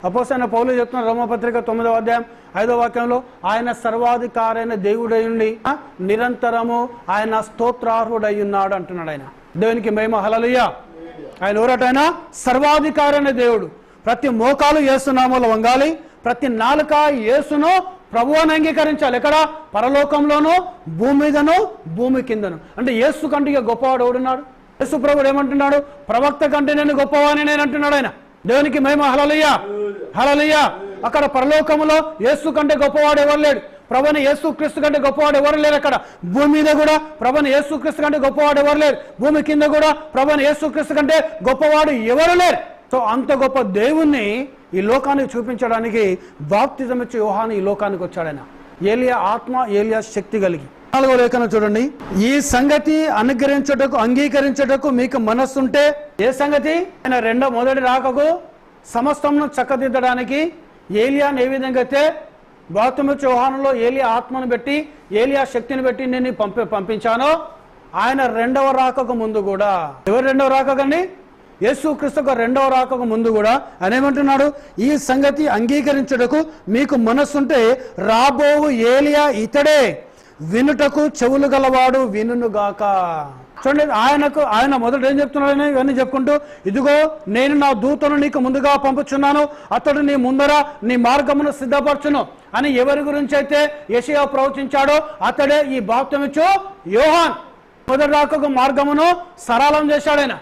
అపోస్తలుడైన పౌలు చెప్తున్న రోమపత్రిక 9వ అధ్యాయం 5వ వాక్యంలో ఆయన సర్వాధికారైన దేవుడై ఉండి నిరంతరము ఆయన స్తోత్రార్హుడై ఉన్నాడు అంటున్నాడు. ఆయన దేవునికి మహిమ, హల్లెలూయా. ఆయన ఎవరట? ఆయన సర్వాధికారైన దేవుడు. ప్రతి మోకాలు యేసు నామములో వంగాలి, ప్రతి నాలుక యేసును ప్రభువు అని అంగీకరించాలి. ఎక్కడ? పరలోకంలోనూ, భూమి మీదను, భూమి కిందను. అంటే యేసు కంటే గొప్పవాడు ఎవడున్నాడు? యేసు ప్రభుడు ఏమంటున్నాడు? ప్రవక్త కంటే నేను గొప్పవాడిని నేను అంటున్నాడు ఆయన. దేవునికి మహిమ, హల్లెలూయా, హల్లెలూయా. అక్కడ పరలోకములో యేసు కంటే గొప్పవాడు ఎవరు లేడు. ప్రభుని యేసు క్రీస్తు కంటే గొప్పవాడు ఎవరు లేరు. అక్కడ భూమి మీద కూడా ప్రభుని యేసు క్రీస్తు కంటే గొప్పవాడు ఎవరు లేరు. భూమి కింద కూడా ప్రభుని యేసు క్రీస్తు కంటే గొప్పవాడు ఎవరు లేరు. సో అంత గొప్ప దేవుణ్ణి ఈ లోకానికి చూపించడానికి బాప్తిజం ఇచ్చే యోహాను ఈ లోకానికి వచ్చాడు. ఆయన ఏలియా ఆత్మ, ఏలియా శక్తి కలిగి. 4వ లేఖనం చూడండి. ఈ సంగతి అంగీకరించుటకు మీకు మనస్సుంటే, ఏ సంగతి? ఆయన మొదటి రాకకు సమస్తమును చక్కదిద్దడానికి ఏలియాను ఏ విధంగా అయితే బాప్తిజం ఇచ్చే యోహానులో ఏలియా ఆత్మను పెట్టి, ఏలియా శక్తిని పెట్టి నేను పంపించానో, ఆయన రెండవ రాకకు ముందు కూడా, ఎవరు రెండవ రాకకండి? యేసు క్రీస్తుకు రెండవ రాకకు ముందు కూడా ఆయన ఏమంటున్నాడు? ఈ సంగతి అంగీకరించుటకు మీకు మనస్సుంటే రాబోవు ఏలియా ఇతడే, వినుటకు చెవులు గలవాడు వినుగాక. చూడండి, ఆయన మొదట ఏం చెప్తున్నాడు? ఇవన్నీ చెప్పుకుంటూ, ఇదిగో నేను నా దూతను నీకు ముందుగా పంపుచున్నాను, అతడు నీ ముందర నీ మార్గమును సిద్ధపరచును అని ఎవరి గురించి అయితే యెషయా ప్రవచించాడో అతడే ఈ బాప్తిజమిచ్చు యోహాన్. మొదటి రాకకు మార్గమును సరళం చేశాడైనా.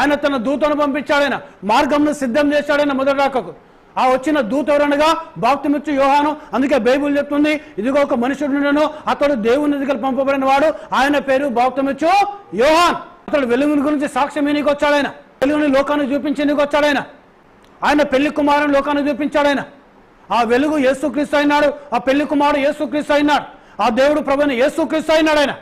ఆయన తన దూతను పంపించాడైనా, మార్గంను సిద్ధం చేశాడైనా మొదటి రాకకు. ఆ వచ్చిన దూత ఎవరనగా బాప్తిజమిచ్చు యోహాను. అందుకే బైబిల్ చెప్తుంది, ఇదిగో ఒక మనుషుడును, అతడు దేవుని దగ్గర పంపబడిన వాడు, ఆయన పేరు బాప్తిజమిచ్చు యోహాన్. అతడు వెలుగుని గురించి సాక్ష్యం నీకు వచ్చాడైనా, వెలుగుని లోకాన్ని చూపించి నీకు వచ్చాడైనా. ఆయన పెళ్లి కుమారుని లోకాన్ని చూపించాడైనా. ఆ వెలుగు యేసుక్రీస్తు అయినాడు, ఆ పెళ్లి కుమారుడు యేసుక్రీస్తు అయినాడు, ఆ దేవుడు ప్రభుని యేసుక్రీస్తు అయినాడు ఆయన.